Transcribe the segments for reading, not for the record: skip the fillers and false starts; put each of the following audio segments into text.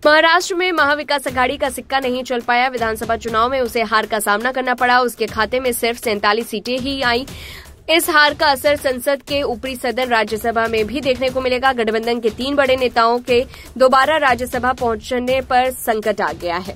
महाराष्ट्र में महाविकास आघाड़ी का सिक्का नहीं चल पाया। विधानसभा चुनाव में उसे हार का सामना करना पड़ा। उसके खाते में सिर्फ 47 सीटें ही आईं। इस हार का असर संसद के ऊपरी सदन राज्यसभा में भी देखने को मिलेगा। गठबंधन के 3 बड़े नेताओं के दोबारा राज्यसभा पहुंचने पर संकट आ गया है।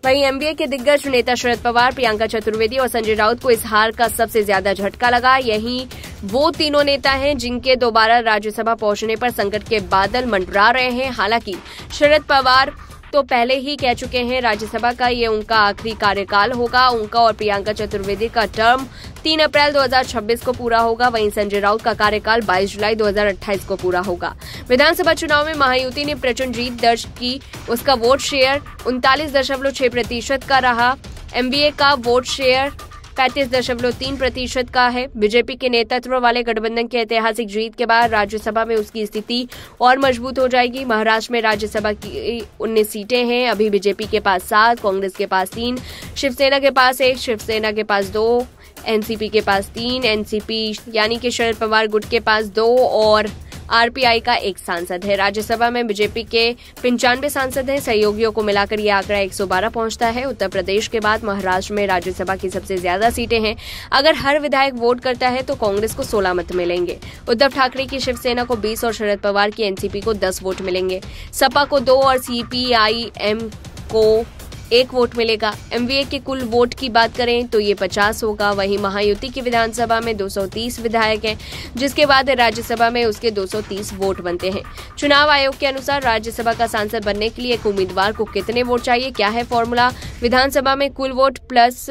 वहीं एमवीए के दिग्गज नेता शरद पवार, प्रियंका चतुर्वेदी और संजय राउत को इस हार का सबसे ज्यादा झटका लगा। यही वो तीनों नेता हैं जिनके दोबारा राज्यसभा पहुंचने पर संकट के बादल मंडरा रहे हैं। हालांकि शरद पवार तो पहले ही कह चुके हैं राज्यसभा का ये उनका आखिरी कार्यकाल होगा। उनका और प्रियंका चतुर्वेदी का टर्म 3 अप्रैल 2026 को पूरा होगा। वहीं संजय राउत का कार्यकाल 22 जुलाई 2028 को पूरा होगा। विधानसभा चुनाव में महायुति ने प्रचंड जीत दर्ज की। उसका वोट शेयर 39.6% का रहा। एमवीए का वोट शेयर 35.3% का है। बीजेपी के नेतृत्व वाले गठबंधन की ऐतिहासिक जीत के बाद राज्यसभा में उसकी स्थिति और मजबूत हो जाएगी। महाराष्ट्र में राज्यसभा की 19 सीटें हैं। अभी बीजेपी के पास 7, कांग्रेस के पास 3, शिवसेना के पास 1, शिवसेना के पास 2, एनसीपी के पास 3, एनसीपी यानी कि शरद पवार गुट के पास 2 और आरपीआई का 1 सांसद है। राज्यसभा में बीजेपी के 95 सांसद हैं। सहयोगियों को मिलाकर यह आंकड़ा 112 पहुंचता है। उत्तर प्रदेश के बाद महाराष्ट्र में राज्यसभा की सबसे ज्यादा सीटें हैं। अगर हर विधायक वोट करता है तो कांग्रेस को 16 मत मिलेंगे। उद्धव ठाकरे की शिवसेना को 20 और शरद पवार की एनसीपी को 10 वोट मिलेंगे। सपा को 2 और सीपीआईएम को 1 वोट मिलेगा। एमवीए के कुल वोट की बात करें तो ये 50 होगा। वहीं महायुति की विधानसभा में 230 विधायक हैं, जिसके बाद राज्यसभा में उसके 230 वोट बनते हैं। चुनाव आयोग के अनुसार राज्यसभा का सांसद बनने के लिए एक उम्मीदवार को कितने वोट चाहिए, क्या है फॉर्मूला? विधानसभा में कुल वोट प्लस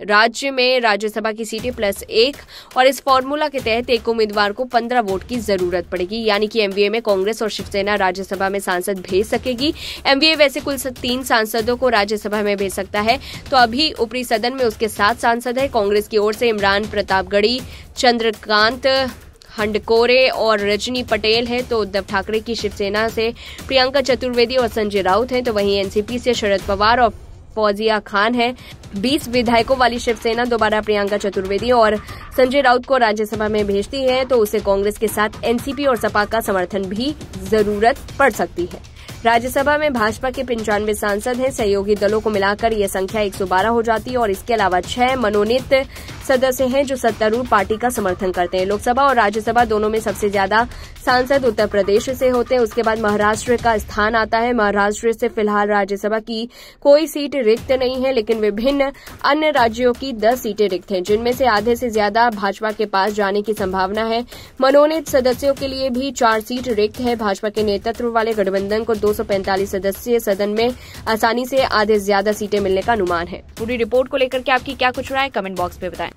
राज्य में राज्यसभा की सीटें प्लस 1 और इस फॉर्मूला के तहत एक उम्मीदवार को 15 वोट की जरूरत पड़ेगी। यानी कि एमवीए में कांग्रेस और शिवसेना राज्यसभा में सांसद भेज सकेगी। एमवीए वैसे कुल 3 सांसदों को राज्यसभा में भेज सकता है। तो अभी ऊपरी सदन में उसके 7 सांसद हैं। कांग्रेस की ओर से इमरान प्रतापगढ़ी, चंद्रकांत हंडकोरे और रजनी पटेल है। तो उद्धव ठाकरे की शिवसेना से प्रियंका चतुर्वेदी और संजय राउत हैं। तो वहीं एनसीपी से शरद पवार और फौजिया खान है। 20 विधायकों वाली शिवसेना दोबारा प्रियंका चतुर्वेदी और संजय राउत को राज्यसभा में भेजती है तो उसे कांग्रेस के साथ एनसीपी और सपा का समर्थन भी जरूरत पड़ सकती है। राज्यसभा में भाजपा के 95 सांसद हैं। सहयोगी दलों को मिलाकर यह संख्या 112 हो जाती है और इसके अलावा 6 मनोनीत सदस्य हैं जो सत्तारूढ़ पार्टी का समर्थन करते हैं। लोकसभा और राज्यसभा दोनों में सबसे ज्यादा सांसद उत्तर प्रदेश से होते हैं। उसके बाद महाराष्ट्र का स्थान आता है। महाराष्ट्र से फिलहाल राज्यसभा की कोई सीट रिक्त नहीं है, लेकिन विभिन्न अन्य राज्यों की 10 सीटें रिक्त हैं, जिनमें से आधे से ज्यादा भाजपा के पास जाने की संभावना है। मनोनीत सदस्यों के लिए भी 4 सीट रिक्त है। भाजपा के नेतृत्व वाले गठबंधन को 245 सदस्यीय सदन में आसानी से आधे से ज्यादा सीटें मिलने का अनुमान है। पूरी रिपोर्ट को लेकर के आपकी क्या कुछ राय, कमेंट बॉक्स में बताएं।